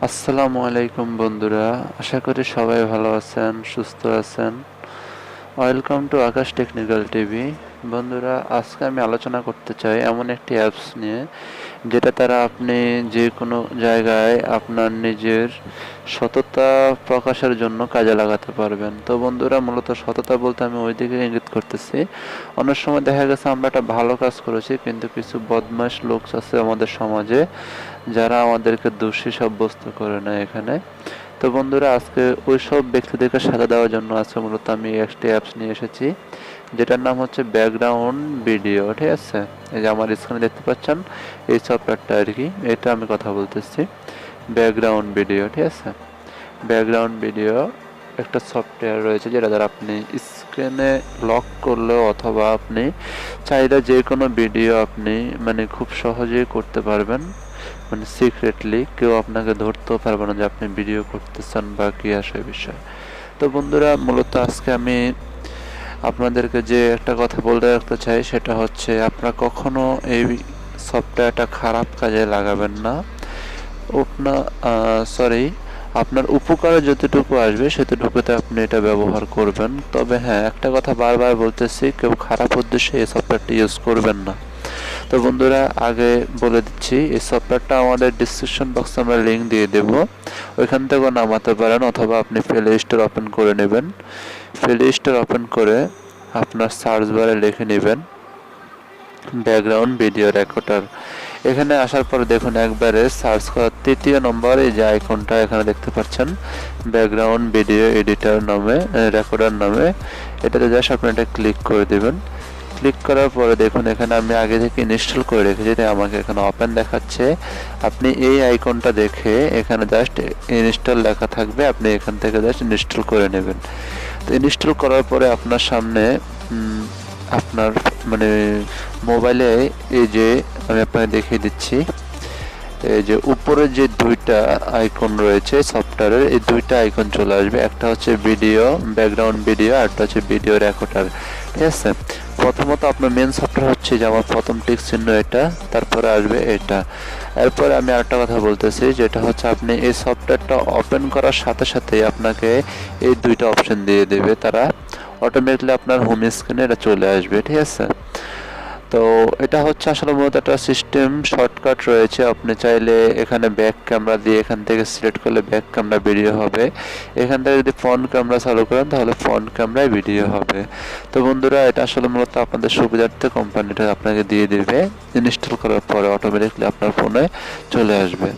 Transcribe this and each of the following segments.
আসসালামু আলাইকুম বন্ধুরা, আশা করি সবাই ভালো আছেন, সুস্থ আছেন। Welcome to Akash technical TV. বন্ধুরা, আজকে আমি আলোচনা করতে চাই এমন একটি অ্যাপস নিয়ে যেটা দ্বারা আপনি যে কোনো জায়গায় আপনার নিজের সততা প্রকাশের জন্য কাজে লাগাতে পারবেন। তো বন্ধুরা, মূলত সততা বলতে আমি ওই দিকে ইঙ্গিত করতেছি, অনেক সময় দেখা গেছে আমরা একটা ভালো কাজ করেছি কিন্তু কিছু বদমাশ লোক আছে আমাদের সমাজে যারা আমাদেরকে দোষী সাব্যস্ত করে না এখানে। তো বন্ধুরা, আজকে ওই সব ব্যক্তিদেরকে সাজা দেওয়ার জন্য আজকে মূলত আমি একটি অ্যাপস নিয়ে এসেছি যেটার নাম হচ্ছে ব্যাকগ্রাউন্ড ভিডিও। ঠিক আছে, এই যে আমার স্ক্রিনে দেখতে পাচ্ছেন এই সফটওয়্যারটা আর কি, এটা আমি কথা বলতেছি ব্যাকগ্রাউন্ড ভিডিও। ঠিক আছে, ব্যাকগ্রাউন্ড ভিডিও একটা সফটওয়্যার রয়েছে যেটা দ্বারা আপনি স্ক্রিনে লক করলেও অথবা আপনি চাইলে যে কোনো ভিডিও আপনি খুব সহজেই করতে পারবেন, সিক্রেটলি কেউ আপনাকে ধরতেও পারবে না যে আপনি ভিডিও করতেছেন বা কি আসে বিষয়। তো বন্ধুরা, মূলত আজকে আমি আপনাদেরকে যে একটা কথা বলতে রাখতে চাই সেটা হচ্ছে আপনারা কখনো এই সফটওয়্যারটা খারাপ কাজে লাগাবেন না। আপনার উপকারে যতটুকু আসবে সেতটুকুতে আপনি এটা ব্যবহার করবেন। তবে হ্যাঁ, একটা কথা বারবার বলতেছি, কেউ খারাপ উদ্দেশ্যে এই সফটওয়্যারটি ইউজ করবেন না। তো বন্ধুরা, আগে বলে দিচ্ছি এই সফটওয়্যারটা আমাদের ডিসক্রিপশন বক্সে আমরা লিঙ্ক দিয়ে দেব, ওইখান থেকেও নামাতে পারেন অথবা আপনি প্লে স্টোর ওপেন করে নেবেন। প্লে স্টোর ওপেন করে আপনার সার্চ বারে লিখে নেবেন ব্যাকগ্রাউন্ড ভিডিও রেকর্ডার। এখানে আসার পর দেখুন একবারে সার্চ করার তৃতীয় নম্বরে যে আইকনটা এখানে দেখতে পাচ্ছেন ব্যাকগ্রাউন্ড ভিডিও এডিটর নামে, রেকর্ডার নামে, এটাতে জাস্ট আপনি এটা ক্লিক করে দেবেন। ক্লিক করার পরে দেখুন এখানে আমি আগে থেকে ইনস্টল করে রেখেছি, তাই আমাকে এখানে ওপেন দেখাচ্ছে। আপনি এই আইকনটা দেখে এখানে জাস্ট ইনস্টল লেখা থাকবে, আপনি এখান থেকে জাস্ট ইনস্টল করে নেবেন। তো ইনস্টল করার পরে আপনার সামনে আপনার মোবাইলে এই যে আমি আপনাকে দেখিয়ে দিচ্ছি, এই যে উপরে যে দুইটা আইকন রয়েছে সফটওয়্যারের, এই দুইটা আইকন চলে আসবে। একটা হচ্ছে ভিডিও, ব্যাকগ্রাউন্ড ভিডিও, আর একটা হচ্ছে ভিডিও রেকর্ডার। ঠিক আছে, প্রথমত আপনার মেন সফটওয়্যার হচ্ছে যে আমার প্রথম টিক চিহ্ন এটা, তারপরে আসবে এটা। এরপরে আমি আরেকটা কথা বলতেছি, যেটা হচ্ছে আপনি এই সফটওয়্যারটা ওপেন করার সাথে সাথেই আপনাকে এই দুইটা অপশন দিয়ে দেবে, তারা অটোমেটিকলি আপনার হোম স্ক্রিনে এটা চলে আসবে। ঠিক আছে, তো এটা হচ্ছে আসলে মূলত একটা সিস্টেম শর্টকাট রয়েছে। আপনি চাইলে এখানে ব্যাক ক্যামেরা দিয়ে এখান থেকে সিলেক্ট করলে ব্যাক ক্যামেরা ভিডিও হবে, এখান থেকে যদি ফ্রন্ট ক্যামেরা চালু করেন তাহলে ফ্রন্ট ক্যামেরায় ভিডিও হবে। তো বন্ধুরা, এটা আসলে মূলত আপনাদের সুবিধার্থে কোম্পানিটা আপনাকে দিয়ে দেবে, ইনস্টল করার পরে অটোমেটিকলি আপনার ফোনে চলে আসবে।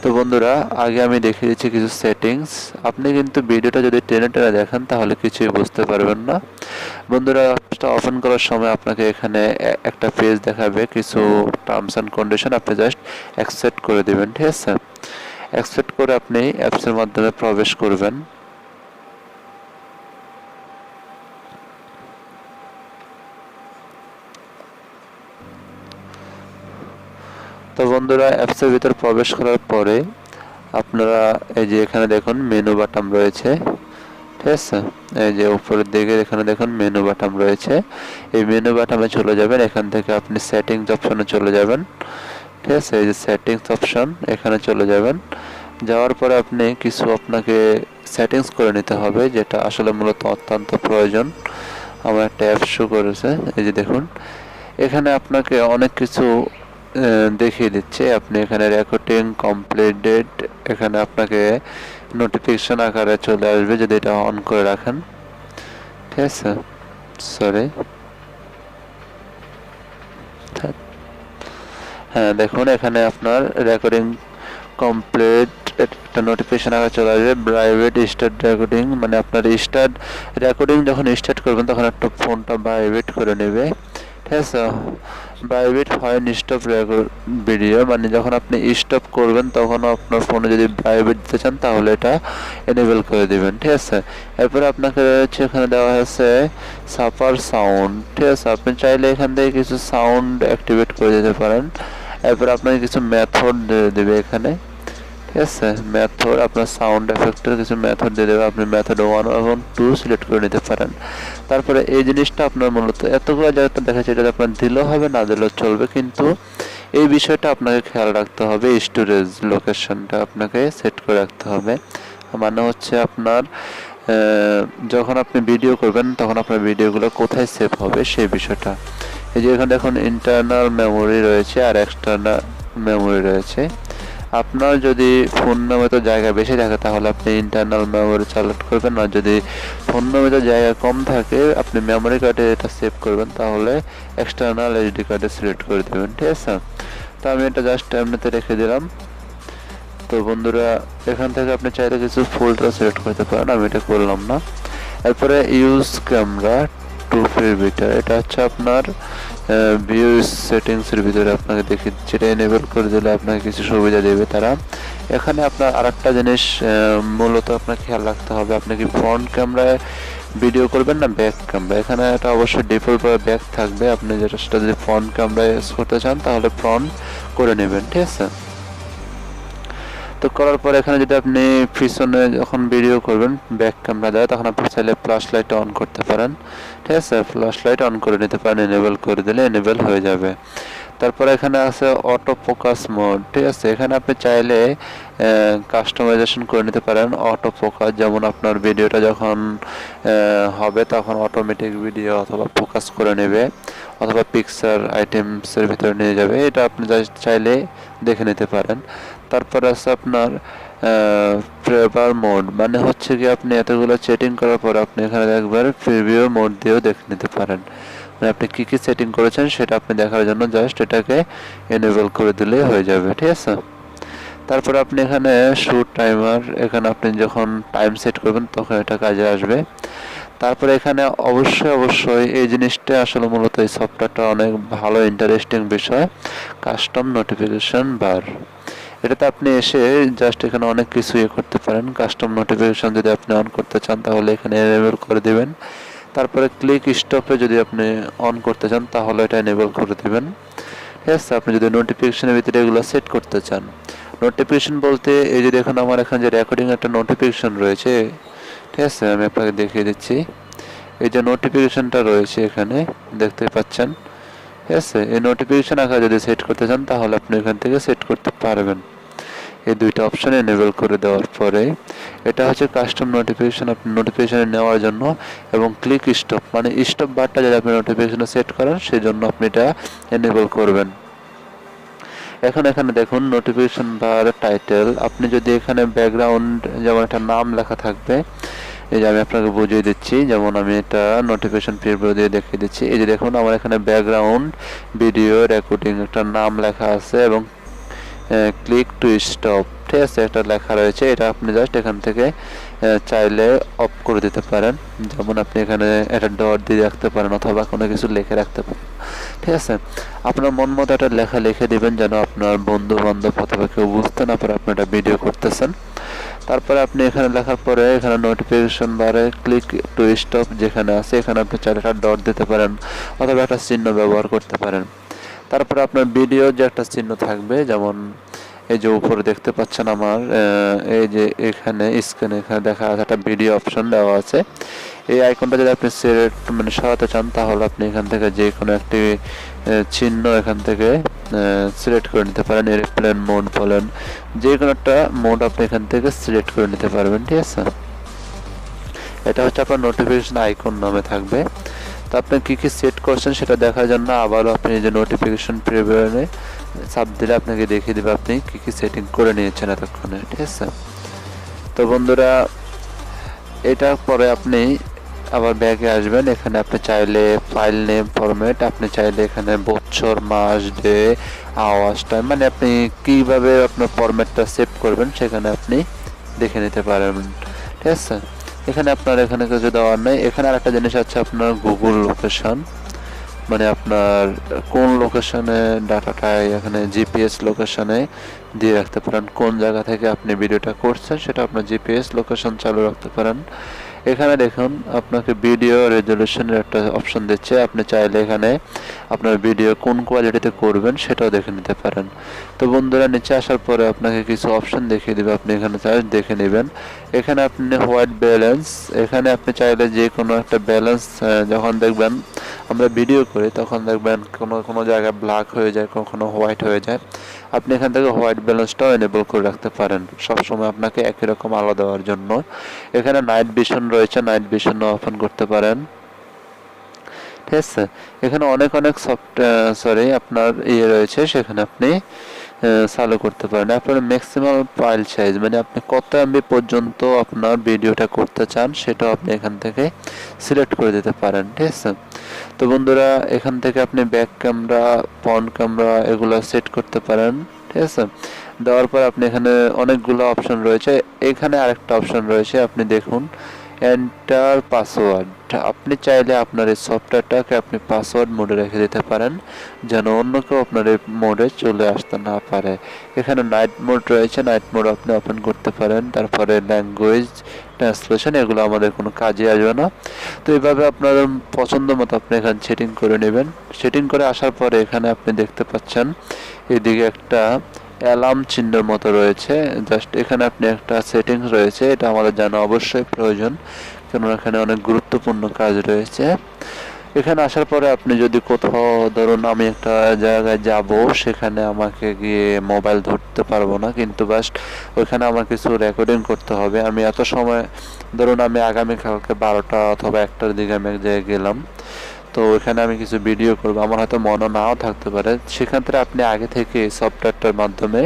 তো বন্ধুরা, আগে আমি দেখিয়ে দিচ্ছি কিছু সেটিংস। আপনি কিন্তু ভিডিওটা যদি টেনে টেনে দেখেন তাহলে কিছুই বুঝতে পারবেন না। বন্ধুরা, অ্যাপসটা ওপেন করার সময় আপনাকে এখানে একটা পেজ দেখাবে, কিছু টার্মস অ্যান্ড কন্ডিশন আপনি জাস্ট অ্যাকসেপ্ট করে দেবেন। ঠিক আছে, অ্যাকসেপ্ট করে আপনি অ্যাপসের মাধ্যমে প্রবেশ করবেন। তো বন্ধুরা, অ্যাপসের ভিতর প্রবেশ করার পরে আপনারা এই যে এখানে দেখুন মেনু বাটন রয়েছে। ঠিক আছে, এই যে উপরের দিকে এখানে দেখুন মেনু বাটন রয়েছে, এই মেনু বাটনে চলে যাবেন। এখান থেকে আপনি সেটিংস অপশনে চলে যাবেন। ঠিক আছে, এই যে সেটিংস অপশন, এখানে চলে যাবেন। যাওয়ার পরে আপনি কিছু আপনাকে সেটিংস করে নিতে হবে, যেটা আসলে মূলত অত্যন্ত প্রয়োজন। আমার একটা অ্যাপ শো করেছে, এই যে দেখুন এখানে আপনাকে অনেক কিছু দেখিয়ে দিচ্ছে। আপনি এখানে রেকর্ডিং কমপ্লিটেড, এখানে আপনাকে নোটিফিকেশন আকারে চলে আসবে যদি এটা অন করে রাখেন। ঠিক আছে, সরি, হ্যাঁ দেখুন এখানে আপনার রেকর্ডিং কমপ্লিট একটা নোটিফিকেশন আকারে চলে আসবে। প্রাইভেট স্টার্ট রেকর্ডিং, আপনার স্টার্ট রেকর্ডিং যখন স্টার্ট করবেন তখন একটা ফোনটা প্রাইভেট করে নেবে। ঠিক আছে, প্রাইভেট হয় স্টপ রেকর্ড ভিডিও, যখন আপনি স্টপ করবেন তখন আপনার ফোনে যদি প্রাইভেট দিতে চান তাহলে এটা এনেবল করে দিবেন। ঠিক আছে, এরপরে আপনাকে হচ্ছে এখানে দেওয়া হয়েছে সাফার সাউন্ড। ঠিক আছে, আপনি চাইলে এখান থেকে কিছু সাউন্ড অ্যাক্টিভেট করে দিতে পারেন। এরপর আপনাকে কিছু মেথড দেবে এখানে। ঠিক আছে, মেথড আপনার সাউন্ড এফেক্টের কিছু মেথড দিয়ে দেবে, আপনি মেথড 1 এবং 2 সিলেক্ট করে নিতে পারেন। তারপরে এই জিনিসটা আপনার মূলত এতগুলো জায়গাটা দেখাচ্ছে, এটা আপনার দিলেও হবে না দিলেও চলবে, কিন্তু এই বিষয়টা আপনাকে খেয়াল রাখতে হবে। স্টোরেজ লোকেশনটা আপনাকে সেট করে রাখতে হবে। মানে হচ্ছে আপনার যখন আপনি ভিডিও করবেন তখন আপনার ভিডিওগুলো কোথায় সেভ হবে সেই বিষয়টা। এই যে এখানে দেখুন ইন্টারনাল মেমোরি রয়েছে আর এক্সটার্নাল মেমোরি রয়েছে। আপনার যদি ফোন নামে জায়গা বেশি থাকে তাহলে আপনি ইন্টারনাল মেমোরি সিলেক্ট করবেন, আর যদি ফোন নামে জায়গা কম থাকে আপনি মেমোরি কার্ডে এটা সেভ করবেন, তাহলে এক্সটার্নাল এইচডি কার্ডে সিলেক্ট করে দেবেন। ঠিক আছে, তো আমি এটা জাস্ট এমনিতে রেখে দিলাম। তো বন্ধুরা এখান থেকে আপনি চাইলে কিছু ফোল্ডার সিলেক্ট করতে পারেন, আমি এটা করলাম না। এরপরে ইউজ ক্যামেরা টু পিভিটার, এটা হচ্ছে আপনার ভিউ সেটিংসের ভিতরে আপনাকে দেখি, যেটা এনেবল করে দিলে আপনাকে কিছু সুবিধা দেবে তারা। এখানে আপনার আরেকটা জিনিস মূলত আপনাকে খেয়াল রাখতে হবে, আপনি কি ফ্রন্ট ক্যামেরায় ভিডিও করবেন না ব্যাক ক্যামেরা। এখানে এটা অবশ্যই ডিফল্টভাবে ব্যাক থাকবে, আপনি যেটা সেটা যদি ফ্রন্ট ক্যামেরায় ইউজ করতে চান তাহলে ফ্রন্ট করে নেবেন। ঠিক আছে, তো করার পর এখানে যদি আপনি পিছনে যখন ভিডিও করবেন ব্যাক ক্যামেরা দেয় তখন আপনি চাইলে ফ্ল্যাশ লাইট অন করতে পারেন। ঠিক আছে, ফ্ল্যাশ লাইট অন করে নিতে পারেন, এনেবল করে দিলে এনেবল হয়ে যাবে। তারপর এখানে আছে অটো ফোকাস মোড। ঠিক আছে, এখানে আপনি চাইলে কাস্টমাইজেশন করে নিতে পারেন অটো ফোকাস, যেমন আপনার ভিডিওটা যখন হবে তখন অটোমেটিক ভিডিও অথবা ফোকাস করে নেবে অথবা পিকচার আইটেমসের ভিতরে নিয়ে যাবে, এটা আপনি চাইলে দেখে নিতে পারেন। তারপর আছে আপনার প্রিভিউ মোড, মানে হচ্ছে কি আপনি এতগুলো সেটিং করার পর আপনি এখানে একবার প্রিভিউ মোড দিয়েও দেখে নিতে পারেন, মানে আপনি কি কি সেটিং করেছেন সেটা আপনি দেখার জন্য জাস্ট এটাকে এনেবল করে দিলেই হয়ে যাবে। ঠিক আছে, তারপর আপনি এখানে শুট টাইমার, এখানে আপনি যখন টাইম সেট করবেন তখন এটা কাজে আসবে। তারপরে এখানে অবশ্যই এই জিনিসটা আসলে মূলত এই সফটওয়্যারটা অনেক ভালো ইন্টারেস্টিং বিষয়, কাস্টম নোটিফিকেশন বার। এটাতে আপনি এসে জাস্ট এখানে অনেক কিছু করতে পারেন। কাস্টম নোটিফিকেশন যদি আপনি অন করতে চান তাহলে এখানে এনেবল করে দিবেন। তারপরে ক্লিক স্টপে যদি আপনি অন করতে চান তাহলে এটা এনেবল করে দিবেন। ঠিক আছে, আপনি যদি নোটিফিকেশনের ভিতরে এগুলো সেট করতে চান, নোটিফিকেশন বলতে এই যে দেখুন আমার এখানে যে রেকর্ডিং একটা নোটিফিকেশন রয়েছে। ঠিক আছে, আমি আপনাকে দেখিয়ে দিচ্ছি, এই যে নোটিফিকেশনটা রয়েছে এখানে দেখতে পাচ্ছেন। ঠিক আছে, এই নোটিফিকেশন আকারে যদি সেট করতে চান তাহলে আপনি এখান থেকে সেট করতে পারবেন। এই দুইটা অপশন এনেবল করে দেওয়ার পরে এটা হচ্ছে কাস্টম নোটিফিকেশন, আপনি নোটিফিকেশন নেওয়ার জন্য, এবং ক্লিক স্টপ মানে স্টপ বারটা যদি আপনি নোটিফিকেশনে সেট করেন সেই জন্য আপনি এটা এনেবল করবেন। এখন এখানে দেখুন নোটিফিকেশন বার টাইটেল, আপনি যদি এখানে ব্যাকগ্রাউন্ড যেমন একটা নাম লেখা থাকবে, এই যে আমি আপনাকে বুঝিয়ে দিচ্ছি, যেমন আমি এটা নোটিফিকেশন প্রিভিউ দিয়ে দেখিয়ে দিচ্ছি। এই যে দেখুন আমার এখানে ব্যাকগ্রাউন্ড ভিডিও রেকর্ডিং একটা নাম লেখা আছে এবং ক্লিক টু স্টপ, ঠিক আছে, একটা লেখা রয়েছে, এটা আপনি জাস্ট এখান থেকে চাইলে অফ করে দিতে পারেন। যেমন আপনি এখানে একটা ডট দিয়ে রাখতে পারেন অথবা কোনো কিছু লিখে রাখতে পারেন। ঠিক আছে, আপনার মন মতো একটা লেখা লিখে দিবেন যেন আপনার বন্ধু বান্ধব অথবা কেউ বুঝতে না পারে আপনি এটা ভিডিও করতেছেন। তারপরে আপনি এখানে লেখার পরে এখানে নোটিফিকেশন বারে ক্লিক টু স্টপ যেখানে আছে এখানে আপনি চাইলে একটা ডট দিতে পারেন অথবা একটা চিহ্ন ব্যবহার করতে পারেন। তারপরে আপনার ভিডিও যে একটা চিহ্ন থাকবে, যেমন এই যে উপরে দেখতে পাচ্ছেন আমার এই যে এখানে স্ক্রিনে এখানে দেখা যাচ্ছে একটা ভিডিও অপশন দেওয়া আছে। এই আইকনটা যদি আপনি সিলেক্ট মানে সরাতে চান তাহলে আপনি এখান থেকে যে কোনো একটি চিহ্ন এখান থেকে সিলেক্ট করে নিতে পারেন, এরোপ্লেন মোড বলেন, যে কোনো একটা মোড আপনি এখান থেকে সিলেক্ট করে নিতে পারবেন। ঠিক আছে, এটা হচ্ছে আপনার নোটিফিকেশন আইকন নামে থাকবে। তো আপনি কী কী সেট করছেন সেটা দেখার জন্য আবারও আপনি যে নোটিফিকেশন প্রিভিউয়ে চাপ দিলে আপনাকে দেখিয়ে দেবে আপনি কী কী সেটিং করে নিয়েছেন এতক্ষণে। ঠিক আছে, তো বন্ধুরা এটার পরে আপনি আবার ব্যাগে আসবেন, এখানে আপনি চাইলে ফাইল নেম ফরম্যাট, আপনি চাইলে এখানে বছর মাস ডে আওয়াজ টাইম, মানে আপনি কীভাবে আপনার ফরম্যাটটা সেভ করবেন সেখানে আপনি দেখে নিতে পারবেন। ঠিক আছে, এখানে আপনার এখানে কিছু দেওয়ার নেই। এখানে আরেকটা জিনিস আছে আপনার গুগল লোকেশন, মানে আপনার কোন লোকেশনে ডাটাটা এখানে জিপিএস লোকেশনে দিয়ে রাখতে পারেন, কোন জায়গা থেকে আপনি ভিডিওটা করছেন সেটা আপনার জিপিএস লোকেশন চালু রাখতে পারেন। এখানে দেখুন আপনাকে ভিডিও রেজলিউশনের একটা অপশন দিচ্ছে, আপনি চাইলে এখানে আপনার ভিডিও কোন কোয়ালিটিতে করবেন সেটাও দেখে নিতে পারেন। তো বন্ধুরা নিচে আসার পরে আপনাকে কিছু অপশন দেখিয়ে দেবে, আপনি এখানে চাইলে দেখে নেবেন। এখানে আপনি হোয়াইট ব্যালেন্স, এখানে আপনি চাইলে যে কোনো একটা ব্যালেন্স যখন দেখবেন আমরা ভিডিও করি তখন দেখবেন কোনো জায়গায় ব্ল্যাক হয়ে যায়, কখনো হোয়াইট হয়ে যায়, আপনি এখান থেকে হোয়াইট ব্যালেন্সটাও এনেবল করে রাখতে পারেন সবসময় আপনাকে একই রকম আলো দেওয়ার জন্য। এখানে নাইট ভিশন রয়েছে, নাইট ভিশনও ওপেন করতে পারেন, ঠিক আছে। এখানে অনেক আপনার রয়েছে, সেখানে আপনি চালু করতে পারেন। আপনার ম্যাক্সিমাম ফাইল সাইজ মানে আপনি কত এমবি পর্যন্ত আপনার ভিডিওটা করতে চান সেটাও আপনি এখান থেকে সিলেক্ট করে দিতে পারেন, ঠিক আছে। তো বন্ধুরা এখান থেকে আপনি ব্যাক ক্যামেরা, ফ্রন্ট ক্যামেরা এগুলো সেট করতে পারেন, ঠিক আছে। দেওয়ার পর আপনি এখানে অনেকগুলো অপশন রয়েছে, এখানে আরেকটা অপশন রয়েছে আপনি দেখুন এন্টার পাসওয়ার্ড। আপনি চাইলে আপনার এই সফটওয়্যারটাকে আপনি পাসওয়ার্ড মোডে রেখে দিতে পারেন যেন অন্য কেউ আপনার এই মোডে চলে আসতে না পারে। এখানে নাইট মোড রয়েছে, নাইট মোড আপনি ওপেন করতে পারেন। তারপরে ল্যাঙ্গুয়েজ ট্রান্সলেশন, এগুলো আমাদের কোনো কাজে আসবে না। তো এইভাবে আপনার পছন্দ মতো আপনি এখানে সেটিং করে নেবেন। সেটিং করে আসার পরে এখানে আপনি দেখতে পাচ্ছেন এদিকে একটা অ্যালার্ম চিহ্নের মতো রয়েছে, জাস্ট এখানে আপনি একটা সেটিংস রয়েছে, এটা আমাদের জানা অবশ্যই প্রয়োজন, কারণ এখানে অনেক গুরুত্বপূর্ণ কাজ রয়েছে। এখানে আসার পরে আপনি যদি কোথাও ধরুন আমি একটা জায়গায় যাব, সেখানে আমাকে গিয়ে মোবাইল ধরতে পারবো না, কিন্তু জাস্ট ওইখানে আমার কিছু রেকর্ডিং করতে হবে। আমি এত সময় ধরুন আমি আগামীকালকে 12টা অথবা 1টার দিকে আমি এক জায়গায় গেলাম, তো ওইখানে আমি কিছু ভিডিও করব, আমার হয়তো মনে নাও থাকতে পারে, সেক্ষেত্রে আপনি আগে থেকে সফটওয়্যারটার মাধ্যমে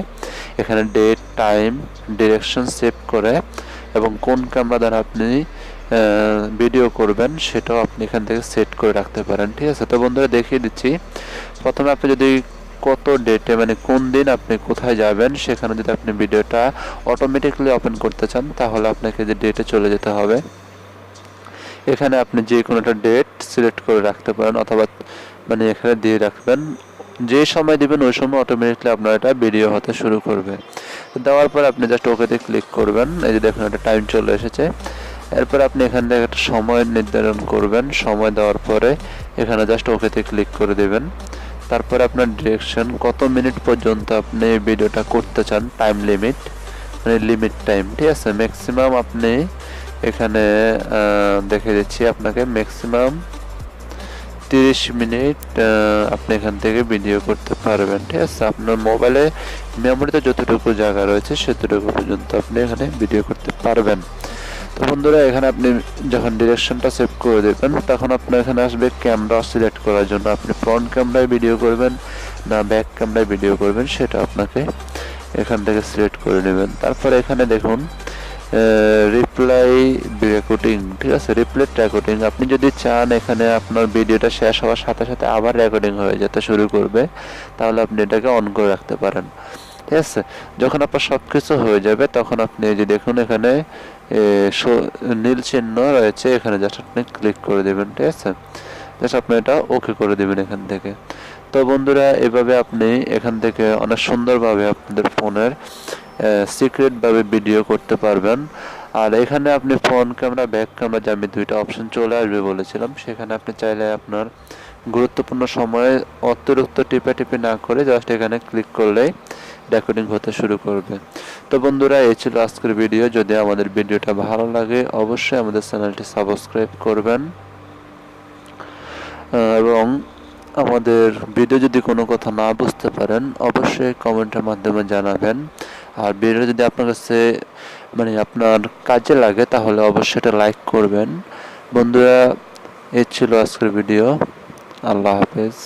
এখানে ডেট, টাইম, ডিরেকশন সেভ করে এবং কোন ক্যামেরা দ্বারা আপনি ভিডিও করবেন সেটাও আপনি এখান থেকে সেট করে রাখতে পারেন, ঠিক আছে। তো বন্ধুরা দেখিয়ে দিচ্ছি, প্রথমে আপনি যদি কত ডেটে মানে কোন দিন আপনি কোথায় যাবেন সেখানে যদি আপনি ভিডিওটা অটোমেটিকলি ওপেন করতে চান তাহলে আপনাকে যে ডেটে চলে যেতে হবে, এখানে আপনি যে কোনো একটা ডেট সিলেক্ট করে রাখতে পারেন অথবা মানে এখানে দিয়ে রাখবেন, যে সময় দিবেন ওই সময় অটোমেটিকলি আপনার এটা ভিডিও হতে শুরু করবে। দেওয়ার পর আপনি জাস্ট ওকেতে ক্লিক করবেন, এই যে দেখুন একটা টাইম চলে এসেছে। এরপর আপনি এখান থেকে একটা সময় নির্ধারণ করবেন, সময় দেওয়ার পরে এখানে জাস্ট ওকেতে ক্লিক করে দেবেন। তারপরে আপনার ডিরেকশন কত মিনিট পর্যন্ত আপনি ভিডিওটা করতে চান, টাইম লিমিট মানে লিমিট টাইম, ঠিক আছে। ম্যাক্সিমাম আপনি এখানে দেখে দিচ্ছি আপনাকে ম্যাক্সিমাম 30 মিনিট আপনি এখান থেকে ভিডিও করতে পারবেন, ঠিক আছে। আপনার মোবাইলে মেমোরিতে যতটুকু জায়গা রয়েছে সেতটুকু পর্যন্ত আপনি এখানে ভিডিও করতে পারবেন। তো বন্ধুরা এখানে আপনি যখন ডিরেকশনটা সেভ করে দেবেন তখন আপনার এখানে আসবে ক্যামেরা সিলেক্ট করার জন্য, আপনি ফ্রন্ট ক্যামেরায় ভিডিও করবেন না ব্যাক ক্যামেরায় ভিডিও করবেন সেটা আপনাকে এখান থেকে সিলেক্ট করে নেবেন। তারপরে এখানে দেখুন রিপ্লাই রেকর্ডিং, ঠিক আছে, রিপ্লাই রেকর্ডিং। আপনি যদি চান এখানে আপনার ভিডিওটা শেষ হওয়ার সাথে সাথে আবার রেকর্ডিং হয়ে যেতে শুরু করবে, তাহলে আপনি এটাকে অন করে রাখতে পারেন, ঠিক আছে। যখন আপনার সব কিছু হয়ে যাবে তখন আপনি এই যে দেখুন এখানে নীল চিহ্ন রয়েছে, এখানে জাস্ট আপনি ক্লিক করে দেবেন, ঠিক আছে। জাস্ট আপনি এটা ওকে করে দেবেন এখান থেকে। তো বন্ধুরা এভাবে আপনি এখান থেকে অনেক সুন্দরভাবে আপনাদের ফোনের সিক্রেটভাবে ভিডিও করতে পারবেন। আর এখানে আপনি ফ্রন্ট ক্যামেরা, ব্যাক ক্যামেরা যে আমি দুইটা অপশন চলে আসবে বলেছিলাম, সেখানে আপনি চাইলে আপনার গুরুত্বপূর্ণ সময়ে অতিরিক্ত টিপে না করে জাস্ট এখানে ক্লিক করলেই রেকর্ডিং হতে শুরু করবে। তো বন্ধুরা এই ছিল আজকের ভিডিও। যদি আমাদের ভিডিওটা ভালো লাগে অবশ্যই আমাদের চ্যানেলটি সাবস্ক্রাইব করবেন এবং আমাদের ভিডিও যদি কোনো কথা না বুঝতে পারেন অবশ্যই কমেন্টের মাধ্যমে জানাবেন। আর ভিডিও যদি আপনার কাছে মানে আপনার কাজে লাগে তাহলে অবশ্যই এটা লাইক করবেন। বন্ধুরা এই ছিল আজকের ভিডিও, আল্লাহ হাফেজ।